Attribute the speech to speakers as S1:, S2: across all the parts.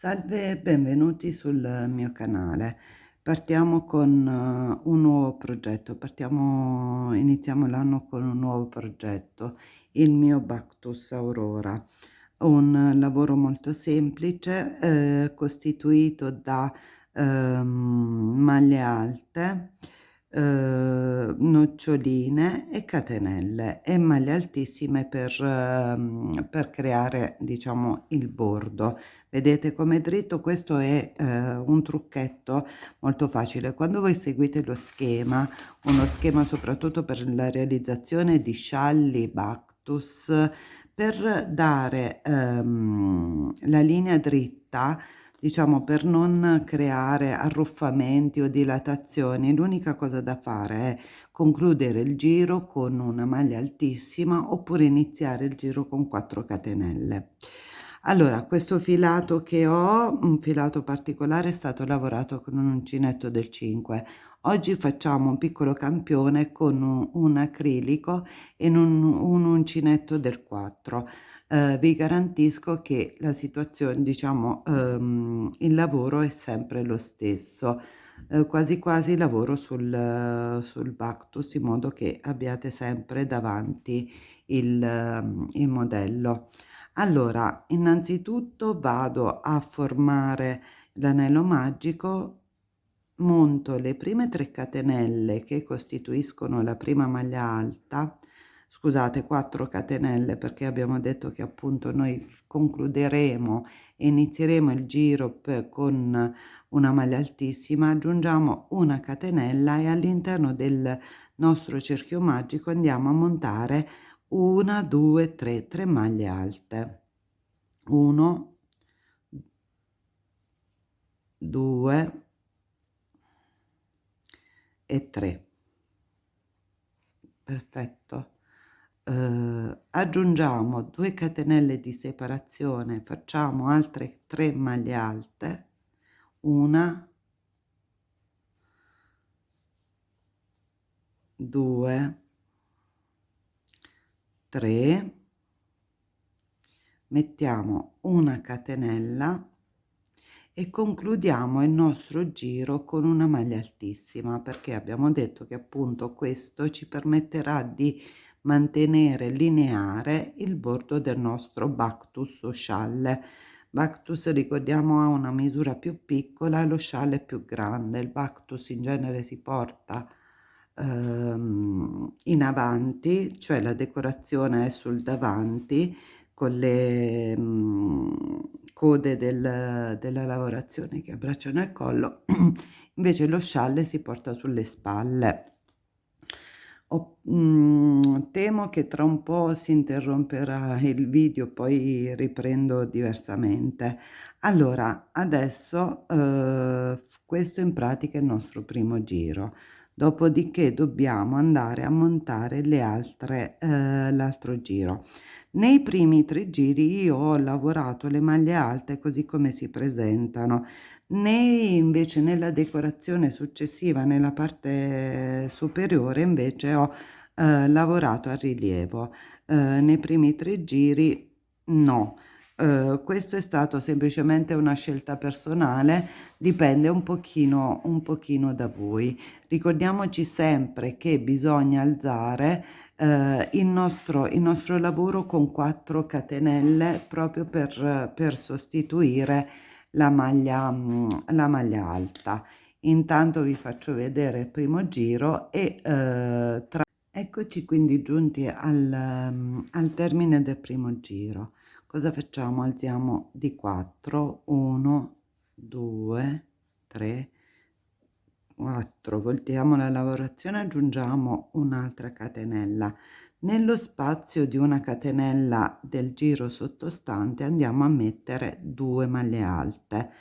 S1: Salve e benvenuti sul mio canale. Partiamo con un nuovo progetto. Iniziamo l'anno con un nuovo progetto, il mio Bactus Aurora. Un lavoro molto semplice, costituito da maglie alte, noccioline e catenelle e maglie altissime per creare, diciamo, il bordo. Vedete com'è dritto? Questo è un trucchetto molto facile. Quando voi seguite uno schema soprattutto per la realizzazione di scialli Bactus, per dare la linea dritta, diciamo, per non creare arruffamenti o dilatazioni, l'unica cosa da fare è concludere il giro con una maglia altissima oppure iniziare il giro con 4 catenelle. Allora, questo filato che ho, un filato particolare, è stato lavorato con un uncinetto del 5. Oggi facciamo un piccolo campione con un acrilico e un uncinetto del 4. Vi garantisco che la situazione, diciamo, il lavoro è sempre lo stesso. Quasi quasi lavoro sul Bactus in modo che abbiate sempre davanti il modello. Allora, innanzitutto vado a formare l'anello magico, monto le prime 3 catenelle che costituiscono la prima maglia alta, scusate, 4 catenelle, perché abbiamo detto che appunto noi concluderemo e inizieremo il giro con una maglia altissima. Aggiungiamo una catenella e all'interno del nostro cerchio magico andiamo a montare 1, 2, 3, 3 maglie alte. 1, 2 e 3. Perfetto. Aggiungiamo 2 catenelle di separazione, facciamo altre 3 maglie alte, 1, 2, 3, mettiamo una catenella e concludiamo il nostro giro con una maglia altissima, perché abbiamo detto che appunto questo ci permetterà di mantenere lineare il bordo del nostro Bactus o scialle. Bactus, ricordiamo, ha una misura più piccola, lo scialle è più grande. Il Bactus in genere si porta in avanti, cioè la decorazione è sul davanti con le code della lavorazione che abbracciano il collo, invece lo scialle si porta sulle spalle. Temo che tra un po' si interromperà il video, poi riprendo diversamente. Allora, adesso questo in pratica è il nostro primo giro. Dopodiché dobbiamo andare a montare l'altro giro. Nei primi 3 giri io ho lavorato le maglie alte così come si presentano, invece nella decorazione successiva, nella parte superiore, invece ho lavorato a rilievo. Nei primi 3 giri no. Questo è stato semplicemente una scelta personale, dipende un pochino da voi. Ricordiamoci sempre che bisogna alzare il nostro lavoro con 4 catenelle proprio per sostituire la maglia alta. Intanto vi faccio vedere il primo giro e eccoci quindi giunti al termine del primo giro. Cosa facciamo? Alziamo di 4, 1, 2, 3, 4, voltiamo la lavorazione, aggiungiamo un'altra catenella. Nello spazio di una catenella del giro sottostante andiamo a mettere 2 maglie alte,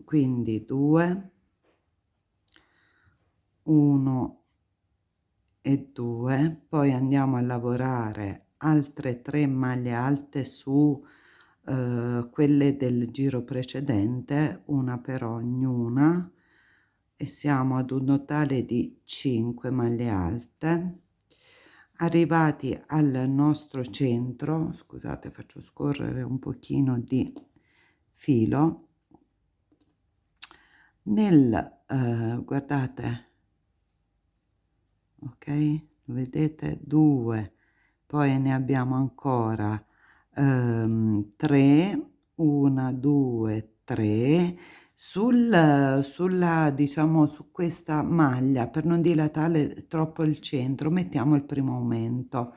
S1: quindi 2, 1 e 2, poi andiamo a lavorare altre 3 maglie alte su quelle del giro precedente, una per ognuna, e siamo ad un totale di 5 maglie alte. Arrivati al nostro centro, scusate, faccio scorrere un pochino di filo, guardate, ok, lo vedete, 2, poi ne abbiamo ancora 3, 1, 2, 3, sulla diciamo su questa maglia, per non dilatare troppo il centro, mettiamo il primo aumento,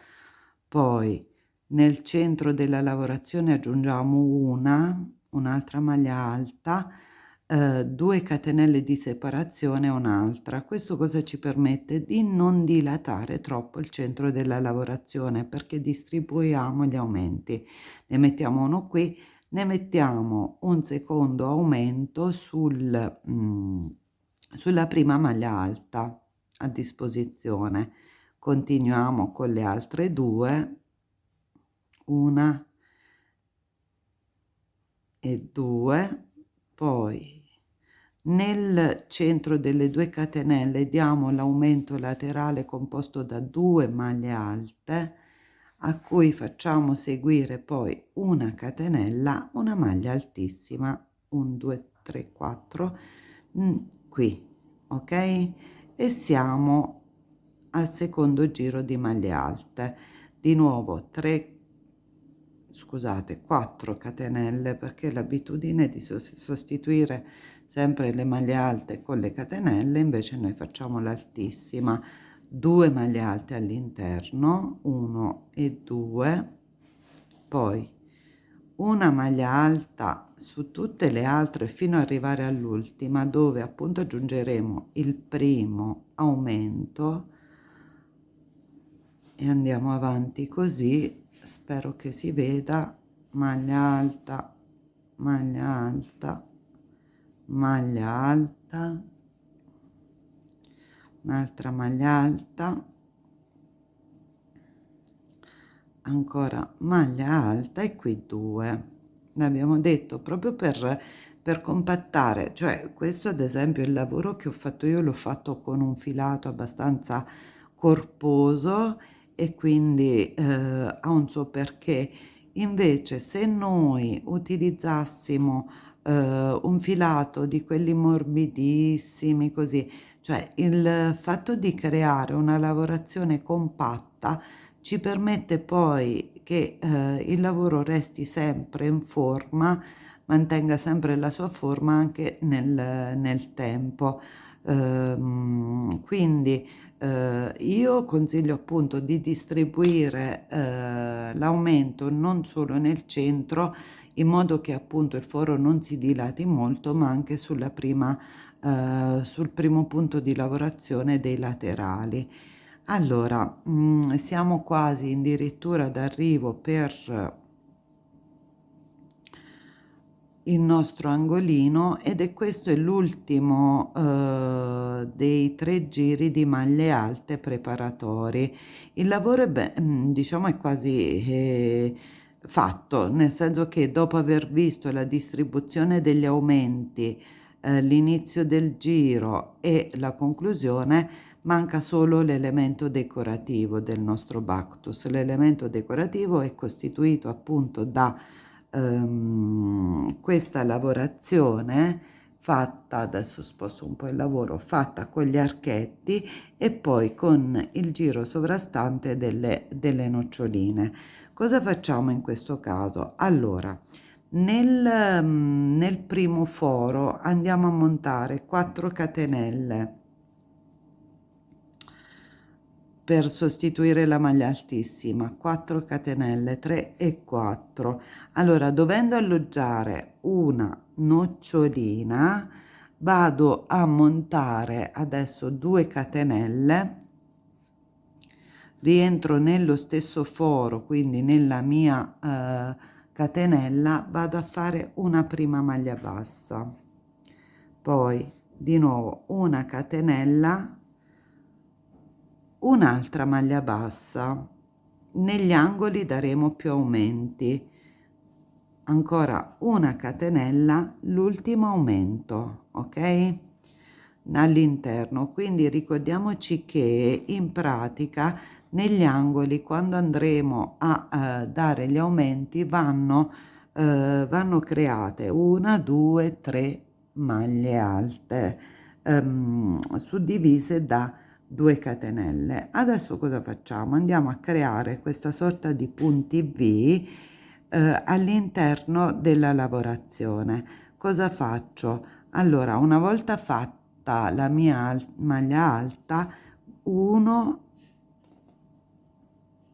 S1: poi nel centro della lavorazione aggiungiamo un'altra maglia alta, 2 catenelle di separazione e un'altra. Questo cosa ci permette? Di non dilatare troppo il centro della lavorazione, perché distribuiamo gli aumenti. Ne mettiamo uno qui, ne mettiamo un secondo aumento sulla prima maglia alta a disposizione. Continuiamo con le altre 2, 1 e 2, poi nel centro delle 2 catenelle diamo l'aumento laterale composto da 2 maglie alte, a cui facciamo seguire poi una catenella, una maglia altissima, 1, 2, 3, 4, qui, ok? E siamo al secondo giro di maglie alte. Di nuovo 4 catenelle, perché l'abitudine di sostituire sempre le maglie alte con le catenelle, invece noi facciamo l'altissima, 2 maglie alte all'interno, 1 e 2, poi una maglia alta su tutte le altre fino ad arrivare all'ultima, dove appunto aggiungeremo il primo aumento, e andiamo avanti così. Spero che si veda: maglia alta, maglia alta, maglia alta, un'altra maglia alta, ancora maglia alta, e qui 2. L'abbiamo detto proprio per compattare, cioè questo ad esempio il lavoro che ho fatto io l'ho fatto con un filato abbastanza corposo, e quindi ha un suo perché. Invece se noi utilizzassimo un filato di quelli morbidissimi così, cioè il fatto di creare una lavorazione compatta ci permette poi che il lavoro resti sempre in forma, mantenga sempre la sua forma anche nel tempo. Quindi io consiglio appunto di distribuire l'aumento non solo nel centro, in modo che appunto il foro non si dilati molto, ma anche sul primo punto di lavorazione dei laterali. Allora, siamo quasi addirittura d'arrivo per il nostro angolino, ed è questo è l'ultimo dei 3 giri di maglie alte preparatori. Il lavoro diciamo è quasi fatto, nel senso che dopo aver visto la distribuzione degli aumenti, l'inizio del giro e la conclusione, manca solo l'elemento decorativo del nostro Bactus. L'elemento decorativo è costituito appunto da questa lavorazione fatta, adesso sposto un po' il lavoro, fatta con gli archetti e poi con il giro sovrastante delle noccioline. Cosa facciamo in questo caso? Allora, nel primo foro andiamo a montare 4 catenelle per sostituire la maglia altissima, 4 catenelle, 3 e 4. Allora, dovendo alloggiare una nocciolina, vado a montare adesso 2 catenelle, rientro nello stesso foro, quindi nella mia catenella, vado a fare una prima maglia bassa, poi di nuovo una catenella, un'altra maglia bassa, negli angoli daremo più aumenti, ancora una catenella, l'ultimo aumento, ok, all'interno. Quindi ricordiamoci che in pratica negli angoli, quando andremo a dare gli aumenti, vanno create 1 2 3 maglie alte, suddivise da 2 catenelle. Adesso cosa facciamo? Andiamo a creare questa sorta di punti V all'interno della lavorazione. Cosa faccio? Allora, una volta fatta la mia maglia alta, ho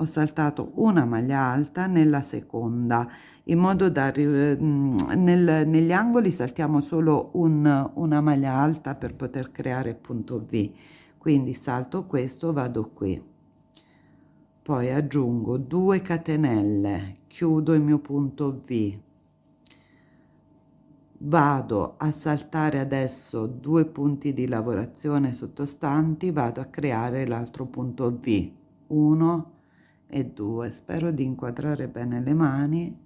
S1: saltato una maglia alta nella seconda, in modo da negli angoli saltiamo solo una maglia alta per poter creare punto V. Quindi salto questo, vado qui, poi aggiungo 2 catenelle, chiudo il mio punto V, vado a saltare adesso 2 punti di lavorazione sottostanti, vado a creare l'altro punto V, 1 e 2. Spero di inquadrare bene le mani,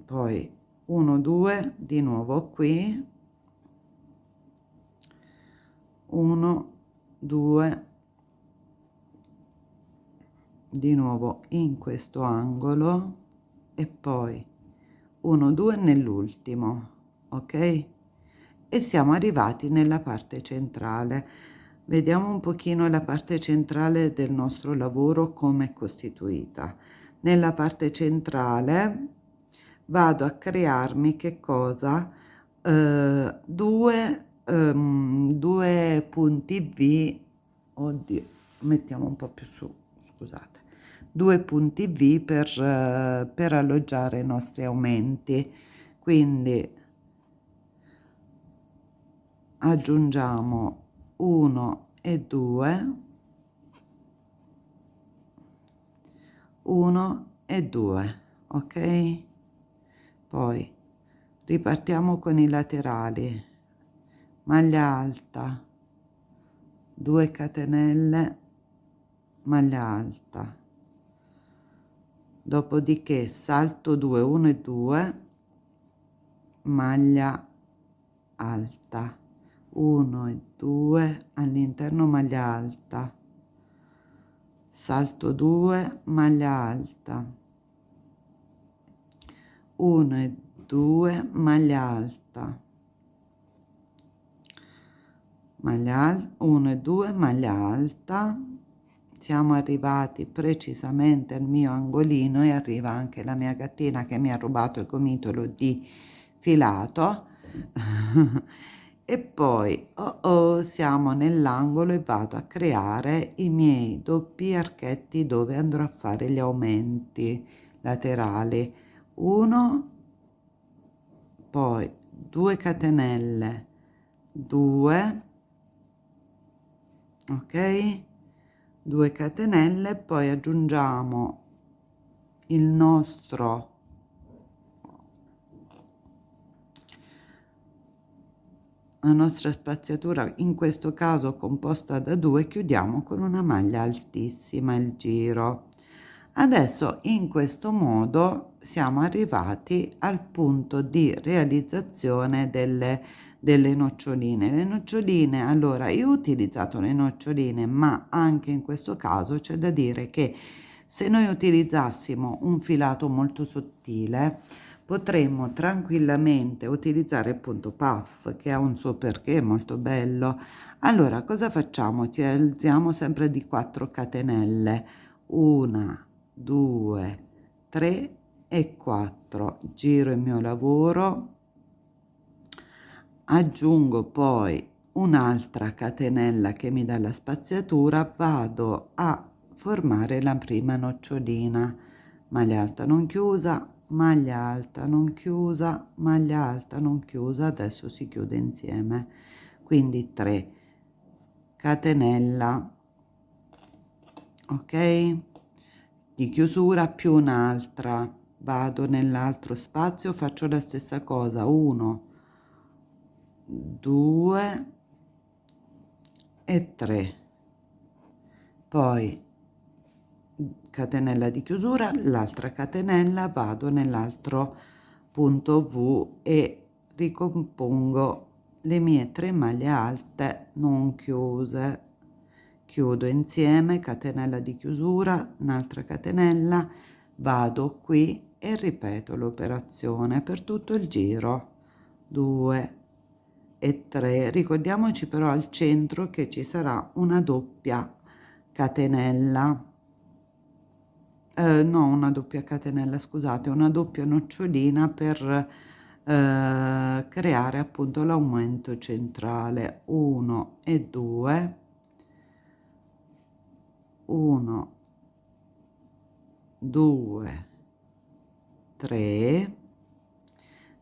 S1: poi 1 2 di nuovo qui, 1 2 di nuovo in questo angolo e poi 1 2 nell'ultimo, ok? E siamo arrivati nella parte centrale. Vediamo un pochino la parte centrale del nostro lavoro come è costituita. Nella parte centrale vado a crearmi che cosa? Due punti V, oddio, mettiamo un po' più su, scusate, 2 punti V per alloggiare i nostri aumenti. Quindi aggiungiamo 1 e 2, 1 e 2, ok? Poi ripartiamo con i laterali, maglia alta, 2 catenelle, maglia alta, dopodiché salto 2 1 e 2, maglia alta, 1 e 2 all'interno, maglia alta, salto 2, maglia alta, 1 e 2, maglia alta, 1 e 2, maglia alta. Siamo arrivati precisamente al mio angolino e arriva anche la mia gattina che mi ha rubato il gomitolo di filato. E poi siamo nell'angolo e vado a creare i miei doppi archetti dove andrò a fare gli aumenti laterali, 1, poi 2 catenelle, 2, ok, 2 catenelle, poi aggiungiamo il nostro la nostra spaziatura, in questo caso composta da 2, chiudiamo con una maglia altissima il giro. Adesso in questo modo siamo arrivati al punto di realizzazione delle noccioline. Le noccioline, allora io ho utilizzato le noccioline, ma anche in questo caso c'è da dire che se noi utilizzassimo un filato molto sottile, potremmo tranquillamente utilizzare appunto puff, che ha un suo perché molto bello. Allora cosa facciamo? Ci alziamo sempre di 4 catenelle, 1 2 3 e 4, giro il mio lavoro, aggiungo poi un'altra catenella che mi dà la spaziatura, vado a formare la prima nocciolina, maglia alta non chiusa, maglia alta non chiusa, maglia alta non chiusa, adesso si chiude insieme, quindi 3 catenella, ok, di chiusura più un'altra, vado nell'altro spazio, faccio la stessa cosa, 1 2 e 3, poi catenella di chiusura, l'altra catenella, vado nell'altro punto V e ricompongo le mie 3 maglie alte non chiuse, chiudo insieme, catenella di chiusura, un'altra catenella, vado qui e ripeto l'operazione per tutto il giro. 2 e 3. Ricordiamoci però al centro che ci sarà una doppia catenella, no, una doppia catenella, scusate, una doppia nocciolina per creare appunto l'aumento centrale. 1 e 2, 1, 2, 3.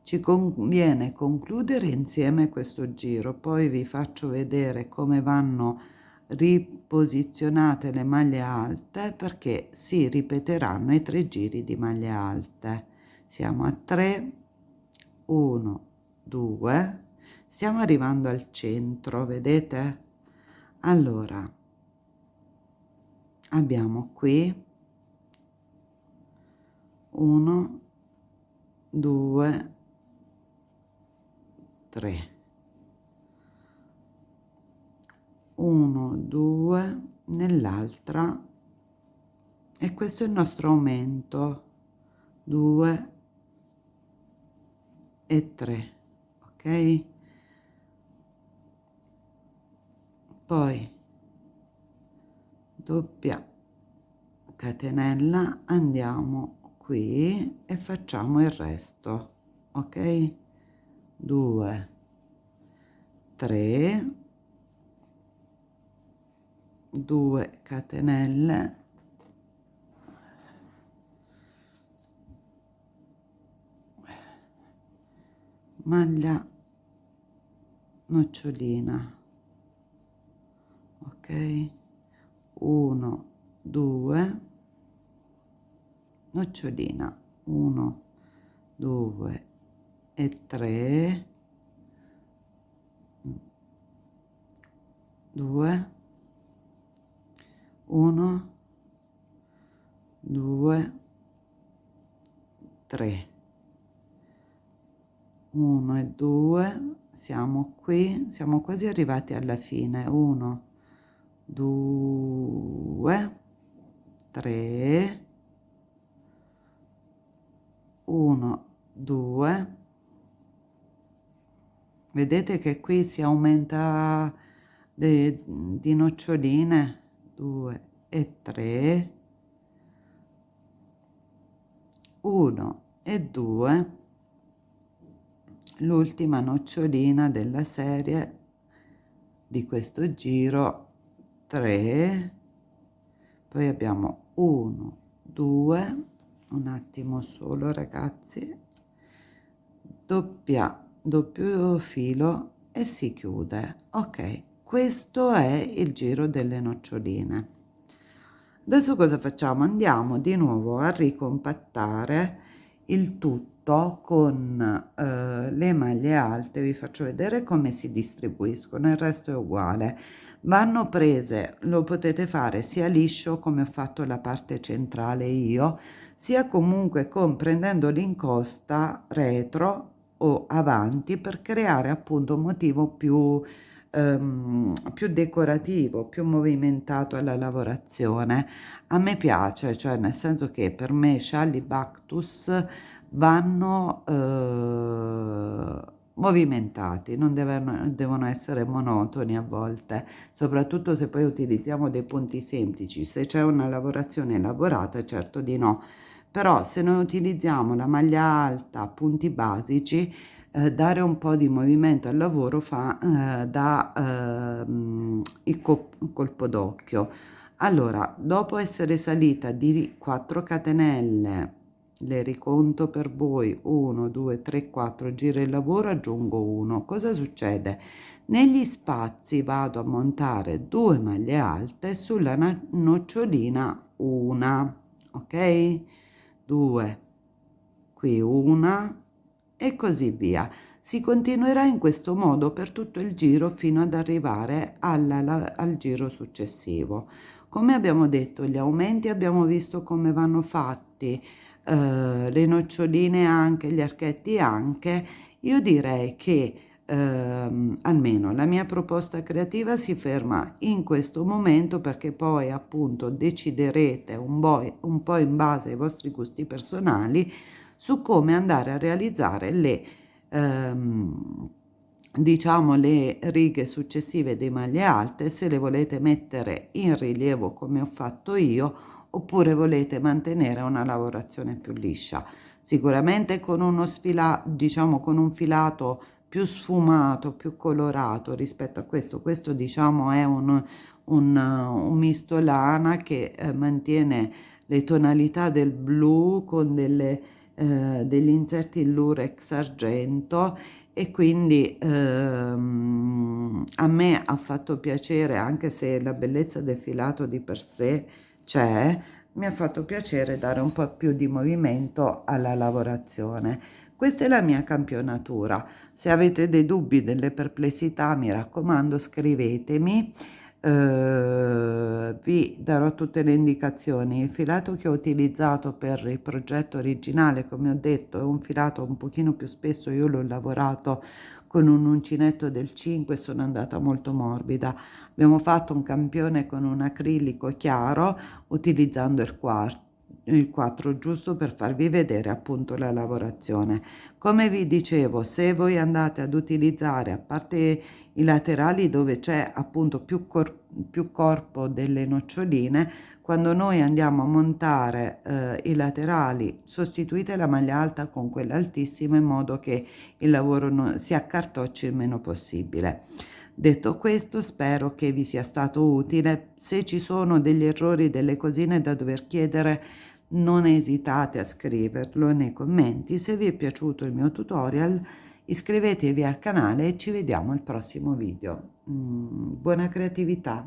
S1: Ci conviene concludere insieme questo giro, poi vi faccio vedere come vanno riposizionate le maglie alte, perché si ripeteranno i 3 giri di maglie alte. Siamo a 3, 1, 2, stiamo arrivando al centro, vedete? Allora, abbiamo qui 1, 2, 3, 1, 2 nell'altra, e questo è il nostro aumento. 2 e 3, ok? Poi doppia catenella, andiamo qui e facciamo il resto, ok? 2, 3, 2 catenelle, maglia nocciolina, ok? 1, 2, nocciolina, 1, 2 e 3, 2, 1, 2, 3, 1 e 2, siamo qui, siamo quasi arrivati alla fine. 1, 2, 3, 1, 2, vedete che qui si aumenta di noccioline. 2 e 3, 1 e 2, l'ultima nocciolina della serie di questo giro. 3, poi abbiamo 1, 2, un attimo solo ragazzi, doppio filo e si chiude. Ok, questo è il giro delle noccioline. Adesso cosa facciamo? Andiamo di nuovo a ricompattare il tutto con le maglie alte. Vi faccio vedere come si distribuiscono, il resto è uguale. Vanno prese, lo potete fare sia liscio come ho fatto la parte centrale io, sia comunque prendendo l'incosta retro o avanti per creare appunto un motivo più decorativo, più movimentato alla lavorazione. A me piace, cioè nel senso che per me scialli Bactus vanno movimentati, non devono essere monotoni a volte, soprattutto se poi utilizziamo dei punti semplici. Se c'è una lavorazione elaborata, certo di no, però se noi utilizziamo la maglia alta, punti basici, dare un po' di movimento al lavoro dà il colpo d'occhio. Allora, dopo essere salita di 4 catenelle, le riconto per voi: 1, 2, 3, 4, giro il lavoro, aggiungo 1. Cosa succede? Negli spazi vado a montare 2 maglie alte, sulla nocciolina una, ok? 2, qui una e così via. Si continuerà in questo modo per tutto il giro fino ad arrivare al giro successivo. Come abbiamo detto, gli aumenti abbiamo visto come vanno fatti, le noccioline anche, gli archetti anche. Io direi che almeno la mia proposta creativa si ferma in questo momento, perché poi appunto deciderete un po' in base ai vostri gusti personali su come andare a realizzare le diciamo le righe successive di maglie alte, se le volete mettere in rilievo come ho fatto io, oppure volete mantenere una lavorazione più liscia. Sicuramente con uno diciamo con un filato più sfumato, più colorato rispetto a questo diciamo è un misto lana che mantiene le tonalità del blu con degli inserti in lurex argento, e quindi a me ha fatto piacere, anche se la bellezza del filato di per sé c'è, mi ha fatto piacere dare un po' più di movimento alla lavorazione. Questa è la mia campionatura. Se avete dei dubbi, delle perplessità, mi raccomando, scrivetemi. Vi darò tutte le indicazioni. Il filato che ho utilizzato per il progetto originale, come ho detto, è un filato un pochino più spesso. Io l'ho lavorato con un uncinetto del 5, sono andata molto morbida. Abbiamo fatto un campione con un acrilico chiaro utilizzando il 4 giusto per farvi vedere appunto la lavorazione. Come vi dicevo, se voi andate ad utilizzare, a parte i laterali dove c'è appunto più corpo delle noccioline, quando noi andiamo a montare i laterali, sostituite la maglia alta con quella altissima in modo che il lavoro si accartocci il meno possibile. Detto questo, spero che vi sia stato utile. Se ci sono degli errori, delle cosine da dover chiedere, non esitate a scriverlo nei commenti. Se vi è piaciuto il mio tutorial, iscrivetevi al canale e ci vediamo al prossimo video. Buona creatività!